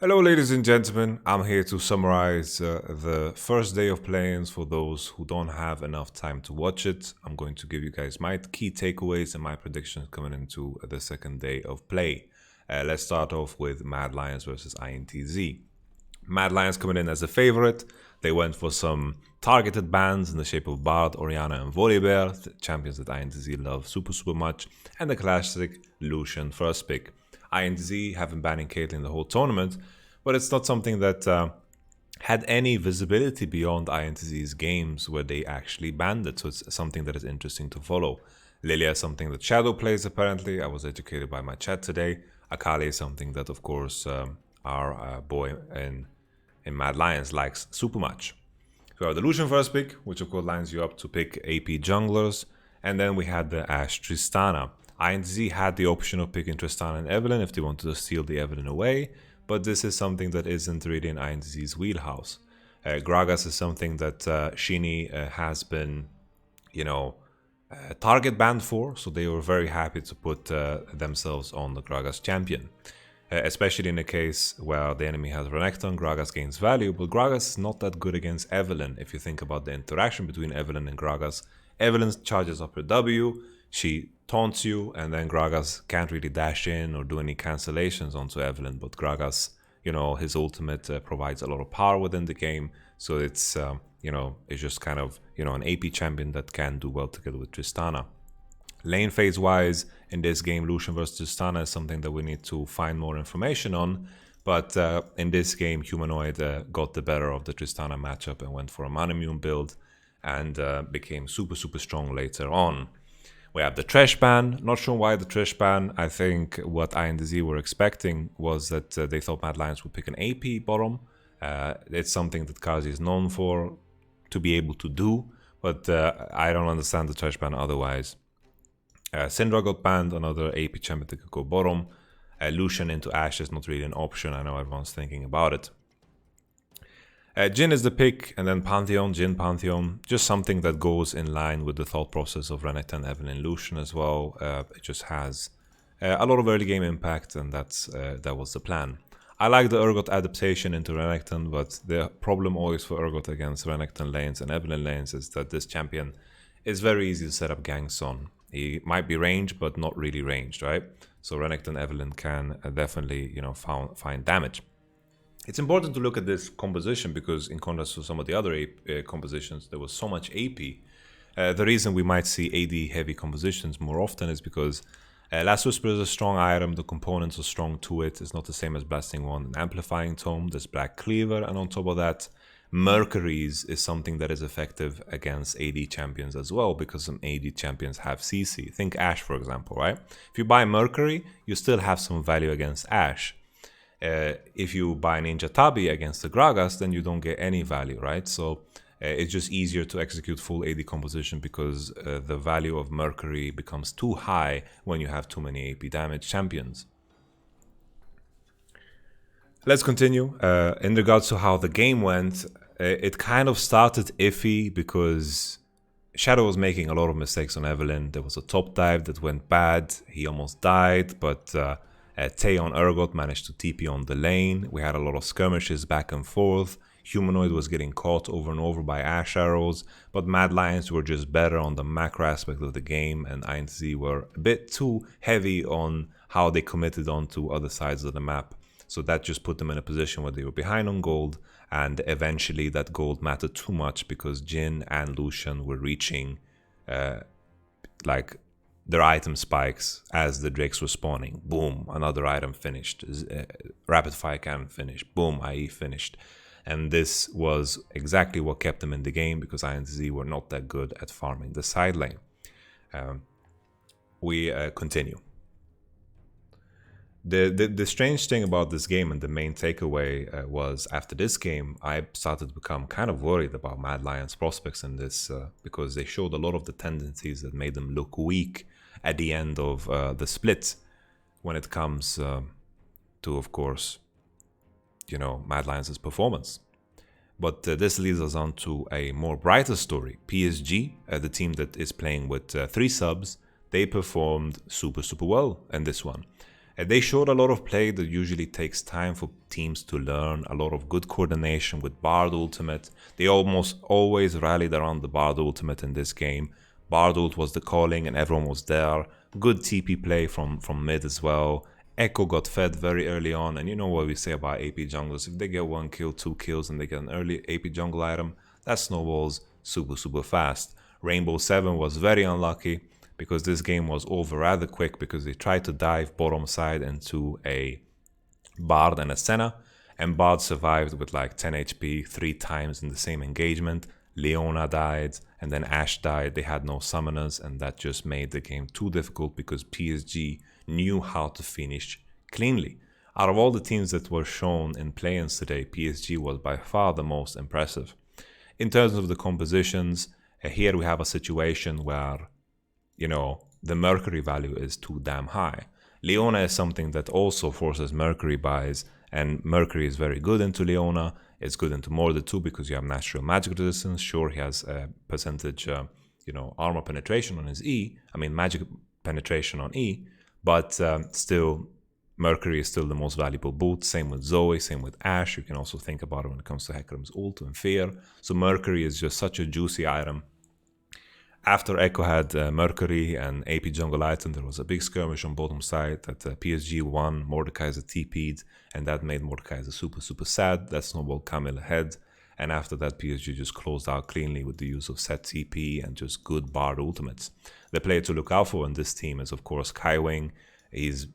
Hello, ladies and gentlemen. I'm here to summarize the first day of Playins for those who don't have enough time to watch it. I'm going to give you guys my key takeaways and my predictions coming into the second day of play. Let's start off with Mad Lions versus INTZ. Mad Lions coming in as a favorite. They went for some targeted bans in the shape of Bard, Orianna, and Volibear, the champions that INTZ love super much, and the classic Lucian first pick. INTZ have been banning Caitlyn the whole tournament, but it's not something that had any visibility beyond INTZ's games where they actually banned it, so it's something that is interesting to follow. Lilia is something that Shadow plays apparently. I was educated by my chat today. Akali is something that, of course, our boy in Mad Lions likes super much. We have the Lucian first pick, which of course lines you up to pick AP junglers, and then we had the Ashe Tristana. INTZ had the option of picking Tristana and Evelynn if they wanted to steal the Evelynn away, but this is something that isn't really in INTZ's wheelhouse. Gragas is something that Shinny has been, target banned for, so they were very happy to put themselves on the Gragas champion. Especially in a case where the enemy has Renekton, Gragas gains value, but Gragas is not that good against Evelynn. If you think about the interaction between Evelynn and Gragas, Evelynn charges up her W, she taunts you, and then Gragas can't really dash in or do any cancellations onto Evelynn, but Gragas, his ultimate provides a lot of power within the game, so it's, it's just kind of, an AP champion that can do well together with Tristana. Lane phase wise, in this game, Lucian versus Tristana is something that we need to find more information on. But in this game, Humanoid got the better of the Tristana matchup and went for a Manamune build and became super strong later on. We have the Trash ban. Not sure why the Trash ban. I think what INTZ were expecting was that they thought Mad Lions would pick an AP bottom. It's something that Kazi is known for to be able to do, but I don't understand the Trash ban otherwise. Syndra got banned, another AP champion that could go bottom. Lucian into Ashe is not really an option. I know everyone's thinking about it. Jhin is the pick, and then Pantheon, Jhin Pantheon. Just something that goes in line with the thought process of Renekton, Evelynn, Lucian as well. It just has a lot of early game impact, and that was the plan. I like the Urgot adaptation into Renekton, but the problem always for Urgot against Renekton lanes and Evelynn lanes is that this champion is very easy to set up ganks on. He might be ranged, but not really ranged, right? So Renekton Evelynn can definitely, find damage. It's important to look at this composition because in contrast to some of the other compositions, there was so much AP. The reason we might see AD heavy compositions more often is because Last Whisper is a strong item, the components are strong to it. It's not the same as Blasting Wand and Amplifying Tome. There's Black Cleaver, and on top of that, Mercury's is something that is effective against AD champions as well, because some AD champions have CC. Think Ashe, for example, right? If you buy Mercury, you still have some value against Ashe. If you buy Ninja Tabi against the Gragas, then you don't get any value, right? So it's just easier to execute full AD composition because the value of Mercury becomes too high when you have too many AP damage champions. Let's continue. In regards to how the game went, it kind of started iffy because Shadow was making a lot of mistakes on Evelynn. There was a top dive that went bad. He almost died, but Tay on Urgot managed to TP on the lane. We had a lot of skirmishes back and forth. Humanoid was getting caught over and over by Ashe arrows, but Mad Lions were just better on the macro aspect of the game, and INTZ were a bit too heavy on how they committed onto other sides of the map. So that just put them in a position where they were behind on gold, and eventually that gold mattered too much because Jhin and Lucian were reaching their item spikes as the Drakes were spawning. Boom, another item finished. Rapid fire cannon finished. Boom, IE finished. And this was exactly what kept them in the game because INTZ were not that good at farming the side lane. We continue. The strange thing about this game and the main takeaway was after this game, I started to become kind of worried about Mad Lions' prospects in this because they showed a lot of the tendencies that made them look weak at the end of the split when it comes to, of course, Mad Lions' performance. But this leads us on to a more brighter story. PSG, the team that is playing with 3 subs, they performed super well in this one. They showed a lot of play that usually takes time for teams to learn, a lot of good coordination with Bard Ultimate. They almost always rallied around the Bard Ultimate in this game. Bard Ult was the calling and everyone was there. Good TP play from mid as well. Echo got fed very early on, and you know what we say about AP junglers. If they get 1 kill, 2 kills, and they get an early AP jungle item, that snowballs super fast. Rainbow 7 was very unlucky, because this game was over rather quick because they tried to dive bottom side into a Bard and a Senna, and Bard survived with like 10 HP 3 times in the same engagement. Leona died, and then Ashe died. They had no summoners, and that just made the game too difficult because PSG knew how to finish cleanly. Out of all the teams that were shown in Playins today, PSG was by far the most impressive. In terms of the compositions, here we have a situation where the Mercury value is too damn high. Leona is something that also forces Mercury buys, and Mercury is very good into Leona. It's good into Mordor too because you have natural magic resistance. Sure, he has a percentage, armor penetration on his E. I mean, magic penetration on E, but still, Mercury is still the most valuable boot. Same with Zoe, same with Ashe. You can also think about it when it comes to Hecarim's ult and Fear. So Mercury is just such a juicy item. After Echo had Mercury and AP jungle item, there was a big skirmish on bottom side that PSG won. Mordekaiser TP'd, and that made Mordekaiser super sad. That snowballed Camille ahead, and after that PSG just closed out cleanly with the use of set TP and just good Bard ultimates. The player to look out for in this team is of course Kaiwing. He's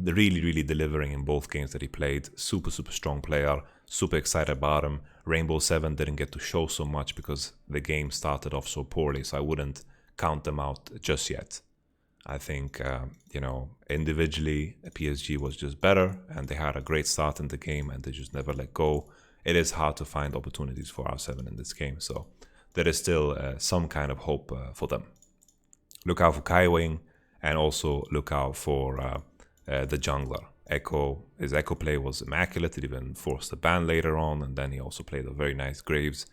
really delivering in both games that he played. Super strong player. Super excited about him. Rainbow 7 didn't get to show so much because the game started off so poorly, so I wouldn't count them out just yet. I think, individually, PSG was just better, and they had a great start in the game, and they just never let go. It is hard to find opportunities for R7 in this game, so there is still some kind of hope for them. Look out for Kaiwing, and also look out for the jungler. His Echo play was immaculate. It even forced a ban later on, and then he also played a very nice Graves.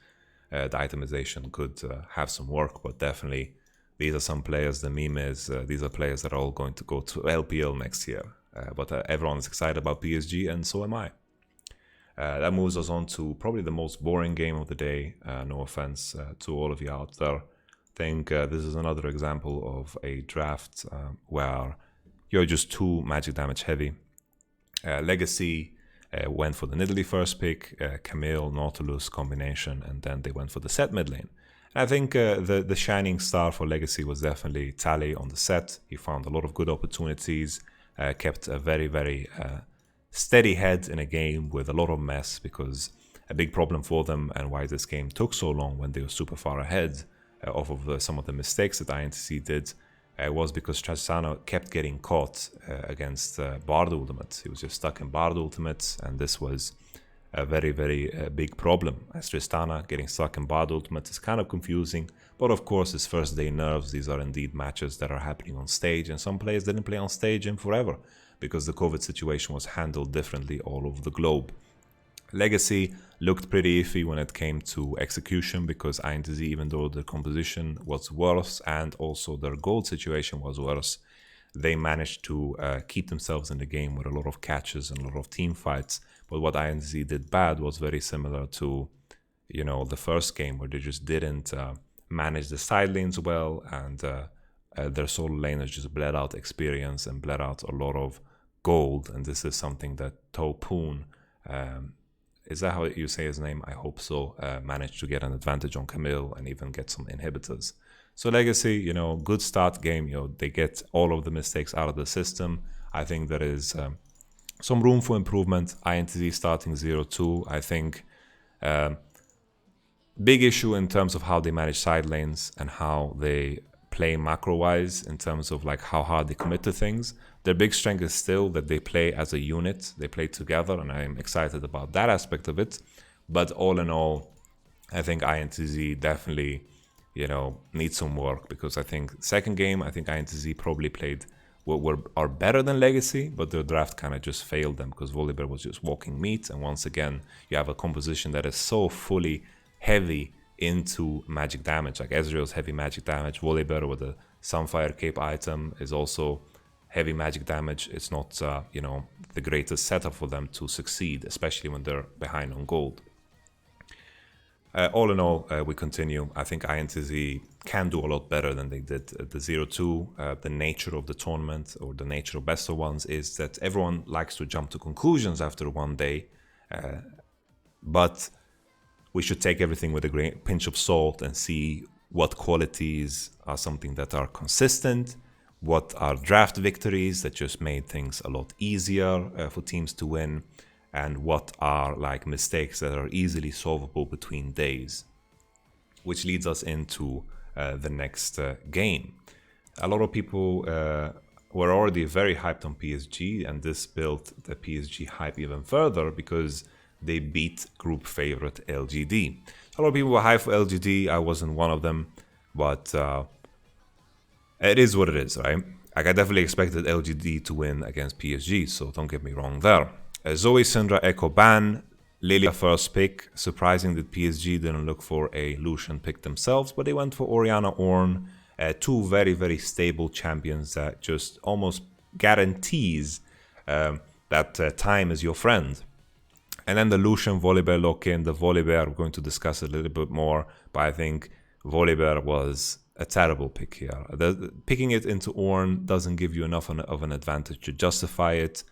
The itemization could have some work, but definitely these are some players. The meme is these are players that are all going to go to LPL next year. But everyone is excited about PSG, and so am I. That moves us on to probably the most boring game of the day. No offense to all of you out there. I think this is another example of a draft where you're just too magic damage heavy. Legacy went for the Nidalee first pick, Camille, Nautilus combination, and then they went for the set mid lane. And I think the shining star for Legacy was definitely Tally on the set. He found a lot of good opportunities, kept a very steady head in a game with a lot of mess, because a big problem for them and why this game took so long when they were super far ahead off of some of the mistakes that INTZ did was because Tristana kept getting caught against Bard Ultimate. He was just stuck in Bard Ultimates, and this was a very big problem. As Tristana getting stuck in Bard Ultimate is kind of confusing, but of course it's first day nerves. These are indeed matches that are happening on stage, and some players didn't play on stage in forever because the COVID situation was handled differently all over the globe. Legacy looked pretty iffy when it came to execution because INTZ, even though their composition was worse and also their gold situation was worse, they managed to keep themselves in the game with a lot of catches and a lot of team fights. But what INTZ did bad was very similar to, the first game, where they just didn't manage the side lanes well, and their solo laners just bled out experience and bled out a lot of gold. And this is something that Topoon, is that how you say his name? I hope so. Managed to get an advantage on Camille and even get some inhibitors. So Legacy, good start game. They get all of the mistakes out of the system. I think there is some room for improvement. INTZ starting 0-2. I think big issue in terms of how they manage side lanes and how they play macro-wise in terms of like how hard they commit to things. Their big strength is still that they play as a unit. They play together, and I'm excited about that aspect of it. But all in all, I think INTZ definitely, needs some work, because I think second game, I think INTZ probably played are better than Legacy, but their draft kind of just failed them because Volibear was just walking meat. And once again, you have a composition that is so fully heavy into magic damage. Like Ezreal's heavy magic damage, Volibear with a Sunfire Cape item is also heavy magic damage, it's not, you know, the greatest setup for them to succeed, especially when they're behind on gold. All in all, we continue. I think INTZ can do a lot better than they did at the 0-2. The nature of the tournament, or the nature of best of ones, is that everyone likes to jump to conclusions after one day. But we should take everything with a pinch of salt and see what qualities are something that are consistent, what are draft victories that just made things a lot easier for teams to win, and what are like mistakes that are easily solvable between days. Which leads us into the next game. A lot of people were already very hyped on PSG, and this built the PSG hype even further because they beat group favorite LGD. A lot of people were hyped for LGD. I wasn't one of them, but it is what it is, right? Like, I definitely expected LGD to win against PSG, so don't get me wrong there. Zoe, Syndra, Echo, Ban, Lilia first pick. Surprising that PSG didn't look for a Lucian pick themselves, but they went for Orianna, Ornn, two very, very stable champions that just almost guarantees that time is your friend. And then the Lucian Volibear lock-in. The Volibear, we're going to discuss a little bit more, but I think Volibear was a terrible pick here. Picking it into Ornn doesn't give you enough of an advantage to justify it.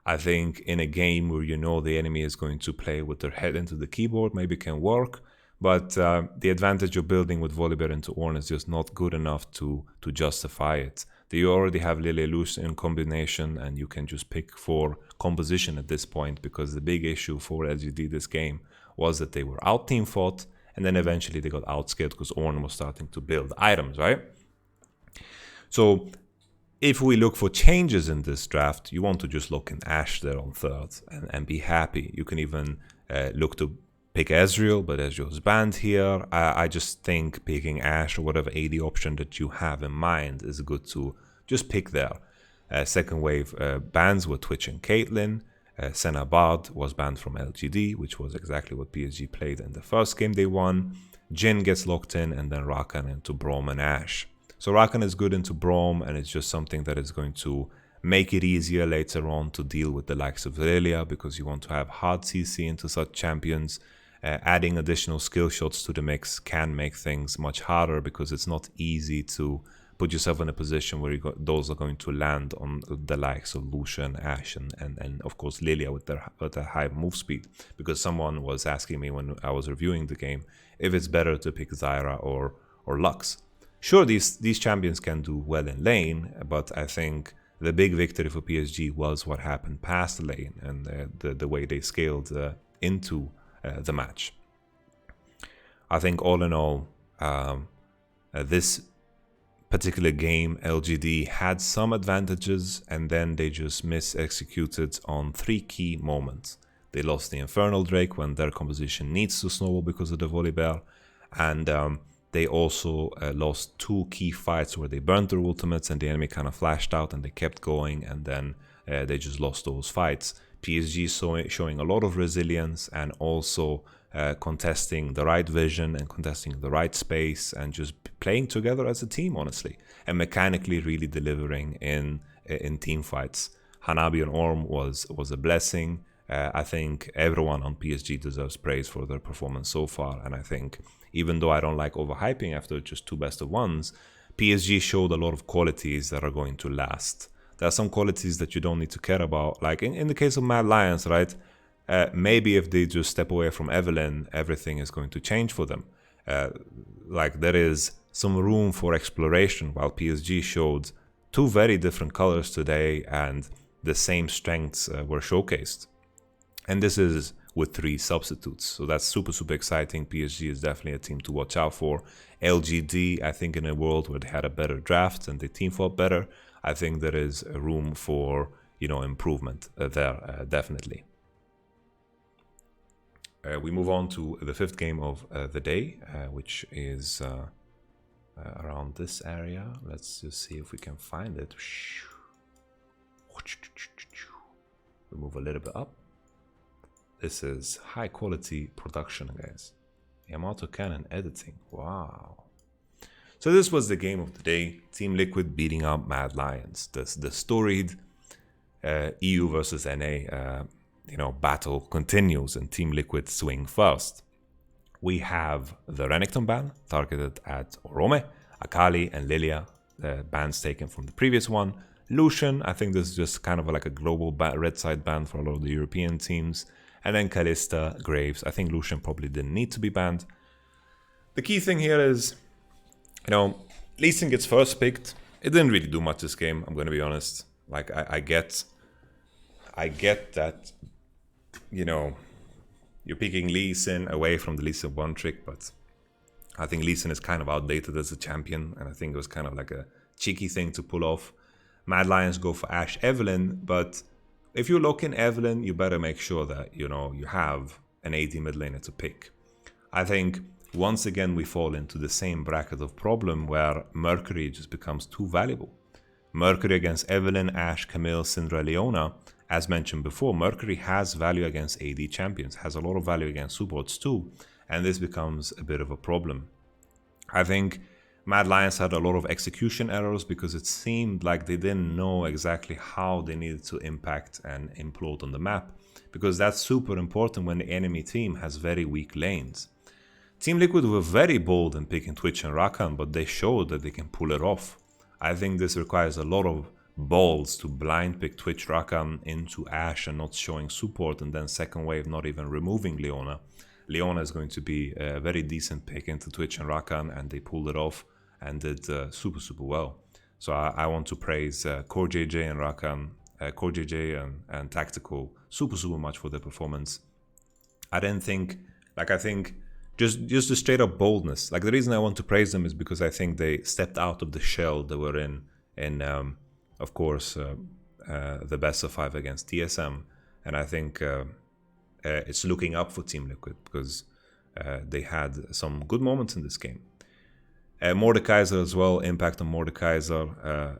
I think in a game where you know the enemy is going to play with their head into the keyboard, maybe it can work, but the advantage of building with Volibear into Ornn is just not good enough to justify it. You already have Lily Lucian in combination, and you can just pick for composition at this point, because the big issue for LGD this game was that they were out team fought, and then eventually they got outscared because Ornn was starting to build items, right? So if we look for changes in this draft, you want to just look in Ashe there on third and be happy. You can even look to pick Ezreal, but Ezreal's banned here. I just think picking Ashe or whatever AD option that you have in mind is good to just pick there. Second wave bans were Twitch and Caitlyn. Senna Bard was banned from LGD, which was exactly what PSG played in the first game they won. Jhin gets locked in, and then Rakan into Braum and Ashe. So Rakan is good into Braum, and it's just something that is going to make it easier later on to deal with the likes of Lilia, because you want to have hard CC into such champions. Adding additional skill shots to the mix can make things much harder, because it's not easy to put yourself in a position where those are going to land on the likes of Lucian, Ashe, and of course Lilia with their high move speed. Because someone was asking me when I was reviewing the game if it's better to pick Zyra or Lux. Sure, these champions can do well in lane, but I think the big victory for PSG was what happened past lane, and the way they scaled into the match. I think all in all, this particular game, LGD had some advantages, and then they just mis-executed on 3 key moments. They lost the Infernal Drake when their composition needs to snowball because of the Volibear, and they also lost 2 key fights where they burnt their ultimates and the enemy kind of flashed out and they kept going, and then they just lost those fights. PSG showing a lot of resilience, and also contesting the right vision and contesting the right space, and just playing together as a team, honestly, and mechanically really delivering in team fights. Hanabi and Ornn was a blessing. I think everyone on PSG deserves praise for their performance so far, and I think even though I don't like overhyping after just 2 best of ones, PSG showed a lot of qualities that are going to last. There are some qualities that you don't need to care about, like in the case of Mad Lions, right? Maybe if they just step away from Evelynn, everything is going to change for them. Like there is some room for exploration, while PSG showed 2 very different colors today, and the same strengths were showcased. And this is with 3 substitutes, so that's super, super exciting. PSG is definitely a team to watch out for. LGD, I think in a world where they had a better draft and they team fought better, I think there is room for, improvement there, definitely. We move on to the 5th game of the day, which is around this area. Let's just see if we can find it. We move a little bit up. This is high quality production, guys. YamatoCannon editing. Wow. So this was the game of the day. Team Liquid beating up Mad Lions. The storied EU versus NA battle continues, and Team Liquid swing first. We have the Renekton ban targeted at Orome, Akali, and Lilia, bans taken from the previous one. Lucian, I think this is just kind of like a global red side ban for a lot of the European teams. And then Kalista, Graves. I think Lucian probably didn't need to be banned. The key thing here is, Lee Sin gets first picked. It didn't really do much this game, I'm going to be honest. Like, I get that, you're picking Lee Sin away from the Lee Sin one trick, but I think Lee Sin is kind of outdated as a champion, and I think it was kind of like a cheeky thing to pull off. Mad Lions go for Ashe Evelynn, but if you lock in Evelynn, you better make sure that, you have an AD mid laner to pick. I think once again we fall into the same bracket of problem where Mercury just becomes too valuable. Mercury against Evelynn, Ashe, Camille, Syndra, Leona. As mentioned before, Mercury has value against AD champions, has a lot of value against supports too, and this becomes a bit of a problem. I think Mad Lions had a lot of execution errors because it seemed like they didn't know exactly how they needed to impact and implode on the map, because that's super important when the enemy team has very weak lanes. Team Liquid were very bold in picking Twitch and Rakan, but they showed that they can pull it off. I think this requires a lot of balls to blind pick Twitch Rakan into Ashe and not showing support, and then second wave not even removing Leona. Leona is going to be a very decent pick into Twitch and Rakan, and they pulled it off and did super well. So I want to praise Core JJ and Rakan, Core JJ and Tactical super much for their performance. I think just the straight up boldness. Like, the reason I want to praise them is because I think they stepped out of the shell they were in of course, the best of 5 against TSM. And I think it's looking up for Team Liquid because they had some good moments in this game. Mordekaiser as well, impact on Mordekaiser.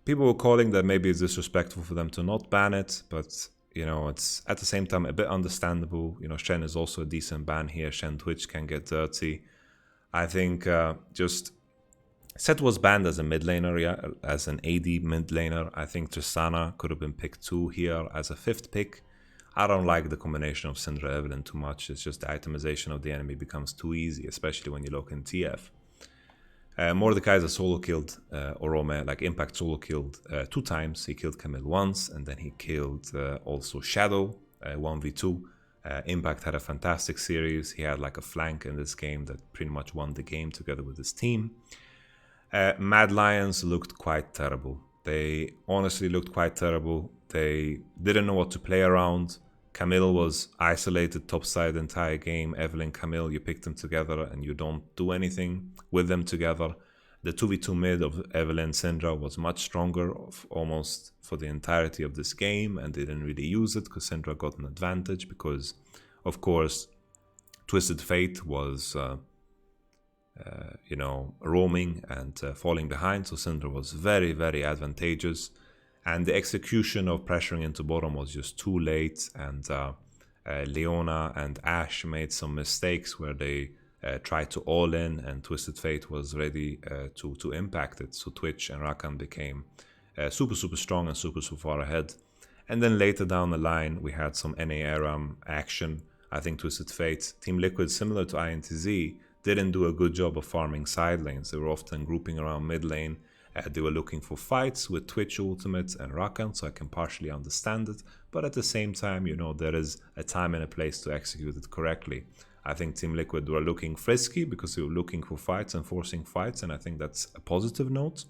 People were calling that maybe it's disrespectful for them to not ban it, but it's at the same time a bit understandable. Shen is also a decent ban here. Shen Twitch can get dirty. I think just Sett was banned as a mid laner, yeah, as an AD mid laner. I think Tristana could have been picked too here as a 5th pick. I don't like the combination of Syndra Evelynn too much. It's just the itemization of the enemy becomes too easy, especially when you look in TF. Mordekaiser solo killed Orome, like Impact solo killed 2 times. He killed Camille once, and then he killed also Shadow 1v2. Impact had a fantastic series. He had like a flank in this game that pretty much won the game together with his team. Mad Lions looked quite terrible. They honestly looked quite terrible. They didn't know what to play around. Camille was isolated topside the entire game. Evelynn, Camille, you pick them together and you don't do anything with them together. The 2v2 mid of Evelynn Syndra was much stronger almost for the entirety of this game, and they didn't really use it because Syndra got an advantage because, of course, Twisted Fate was roaming and falling behind, so Syndra was very advantageous, and the execution of pressuring into bottom was just too late, and Leona and Ashe made some mistakes where they tried to all in, and Twisted Fate was ready to impact it, so Twitch and Rakan became super strong and super far ahead. And then later down the line we had some NA ARAM action. I think Twisted Fate, Team Liquid, similar to INTZ, didn't do a good job of farming side lanes. They were often grouping around mid lane. They were looking for fights with Twitch ultimates and Rakan, so I can partially understand it. But at the same time, there is a time and a place to execute it correctly. I think Team Liquid were looking frisky because they were looking for fights and forcing fights, and I think that's a positive note.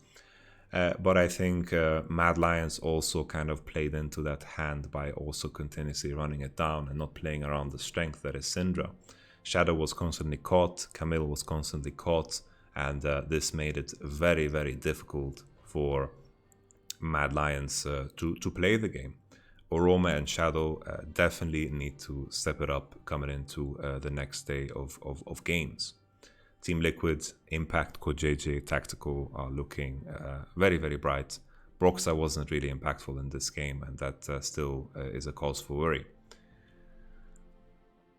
But I think Mad Lions also kind of played into that hand by also continuously running it down and not playing around the strength that is Syndra. Shadow was constantly caught, Camille was constantly caught, and this made it very difficult for Mad Lions to play the game. Orome and Shadow definitely need to step it up coming into the next day of games. Team Liquid, Impact, CodeJJ, Tactical are looking very bright. Broxah wasn't really impactful in this game, and that still is a cause for worry.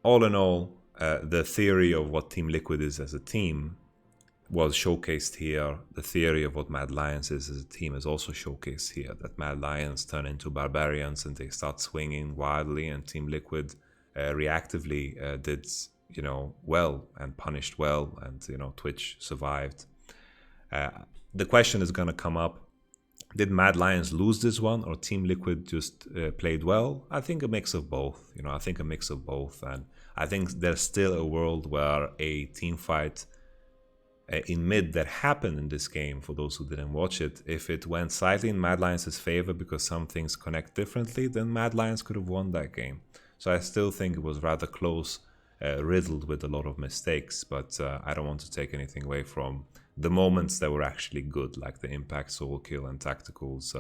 All in all, the theory of what Team Liquid is as a team was showcased here. The theory of what Mad Lions is as a team is also showcased here, that Mad Lions turn into barbarians and they start swinging wildly, and Team Liquid reactively did, you know, well and punished well, and, you know, Twitch survived. The question is going to come up, did Mad Lions lose this one, or Team Liquid just played well? I think a mix of both, you know, I think a mix of both. And I think there's still a world where a team fight in mid that happened in this game, for those who didn't watch it, if it went slightly in Mad Lions' favor because some things connect differently, then Mad Lions could have won that game. So I still think it was rather close, riddled with a lot of mistakes, but I don't want to take anything away from the moments that were actually good, like the Impact Soul Kill and Tacticals,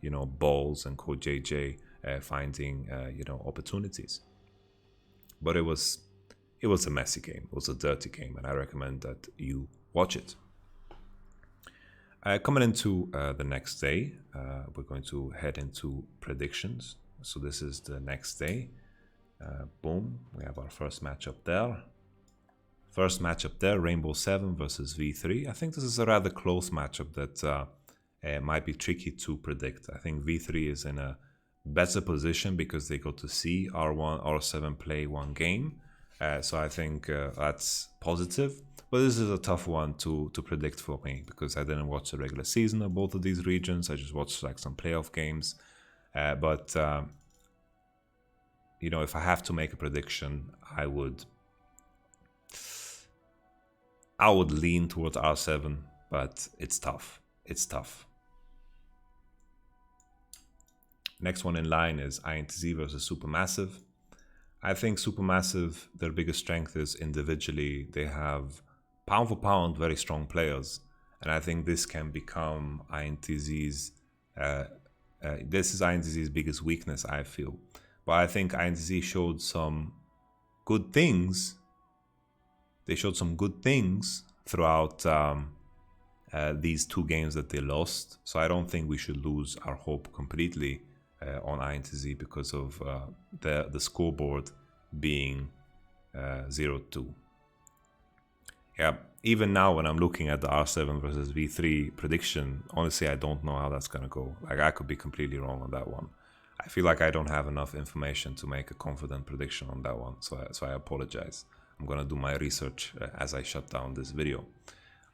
you know, Balls and Code JJ finding, you know, opportunities. But it was a messy game, it was a dirty game, and I recommend that you watch it. Coming into the next day, we're going to head into predictions. So this is the next day. Boom, we have our first matchup there. First matchup there, Rainbow 7 versus V3. I think this is a rather close matchup that might be tricky to predict. I think V3 is in a better position because they got to see R7 play one game. So I think that's positive. But this is a tough one to predict for me because I didn't watch the regular season of both of these regions. I just watched like some playoff games. But you know, if I have to make a prediction, I would lean towards R7, but it's tough. It's tough. Next one in line is Intz versus Supermassive. I think Supermassive, their biggest strength is individually. They have pound for pound very strong players, and I think this can become Intz's biggest weakness, I feel. But I think Intz showed some good things. They showed some good things throughout these two games that they lost. So I don't think we should lose our hope completely on Intz because of the scoreboard being 0-2. Yeah, even now when I'm looking at the R7 versus V3 prediction, honestly, I don't know how that's going to go. Like, I could be completely wrong on that one. I feel like I don't have enough information to make a confident prediction on that one, so I apologize. I'm going to do my research as I shut down this video.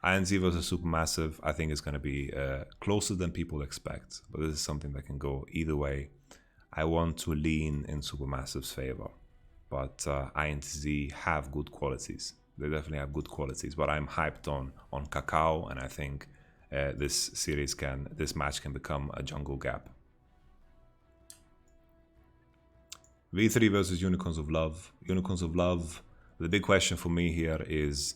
Intz versus Supermassive, I think is going to be closer than people expect, but this is something that can go either way. I want to lean in Supermassive's favor, but Intz have good qualities. They definitely have good qualities, but I'm hyped on Cacao, and I think this match can become a jungle gap. V3 versus Unicorns of Love. Unicorns of Love, the big question for me here is,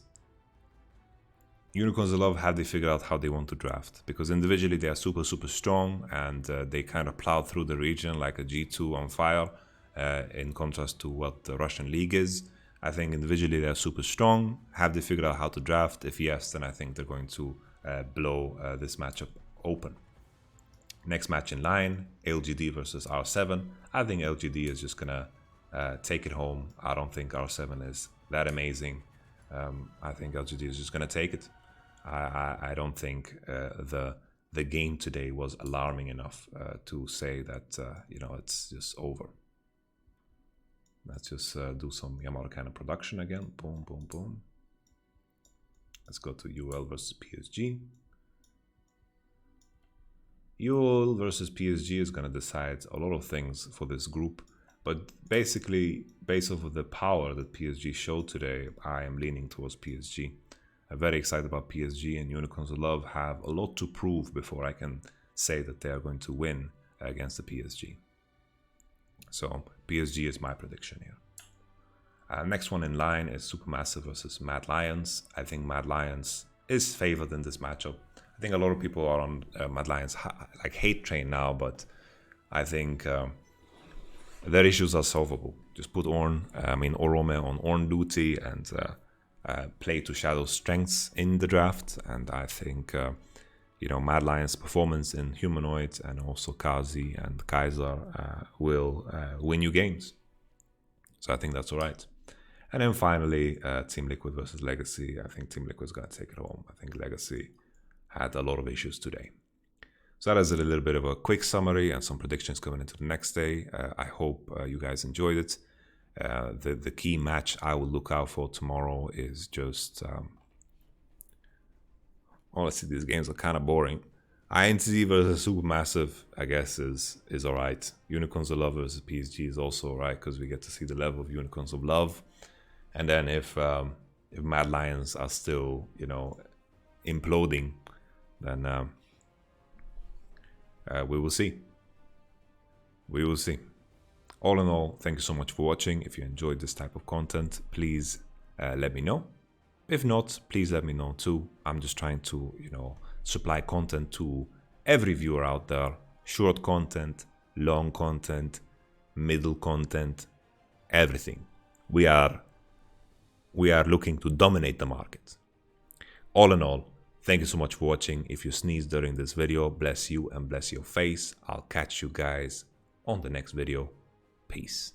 Unicorns of Love, have they figured out how they want to draft? Because individually they are super, super strong, and they kind of plowed through the region like a G2 on fire, in contrast to what the Russian League is. I think individually they are super strong. Have they figured out how to draft? If yes, then I think they're going to blow this matchup open. Next match in line, LGD versus R7. I think LGD is just gonna take it home. I don't think R7 is that amazing. I think LGD is just gonna take it. I don't think the game today was alarming enough to say that you know, it's just over. Let's just do some YamatoCannon production again. Boom, boom, boom. Let's go to UL versus PSG. UL versus PSG is going to decide a lot of things for this group, but basically, based off of the power that PSG showed today, I am leaning towards PSG. I'm very excited about PSG, and Unicorns of Love have a lot to prove before I can say that they are going to win against the PSG. So PSG is my prediction here. Next one in line is Supermassive versus Mad Lions. I think Mad Lions is favored in this matchup. I think a lot of people are on Mad Lions like hate train now, but I think their issues are solvable. Just put Orome on Orn duty and play to Shadow's strengths in the draft. And I think you know, Mad Lions' performance in Humanoid and also Kazi and Kaiser will win you games. So I think that's all right. And then finally, Team Liquid versus Legacy. I think Team Liquid's going to take it home. I think Legacy had a lot of issues today. So that is a little bit of a quick summary and some predictions coming into the next day. I hope you guys enjoyed it. The key match I will look out for tomorrow is just... honestly, these games are kind of boring. Intz versus Supermassive, I guess, is alright. Unicorns of Love versus PSG is also alright because we get to see the level of Unicorns of Love. And then if Mad Lions are still, you know, imploding, then we will see. We will see. All in all, thank you so much for watching. If you enjoyed this type of content, please let me know. If not, please let me know too. I'm just trying to, you know, supply content to every viewer out there. Short content, long content, middle content, everything. We are looking to dominate the market. All in all, thank you so much for watching. If you sneeze during this video, bless you and bless your face. I'll catch you guys on the next video. Peace.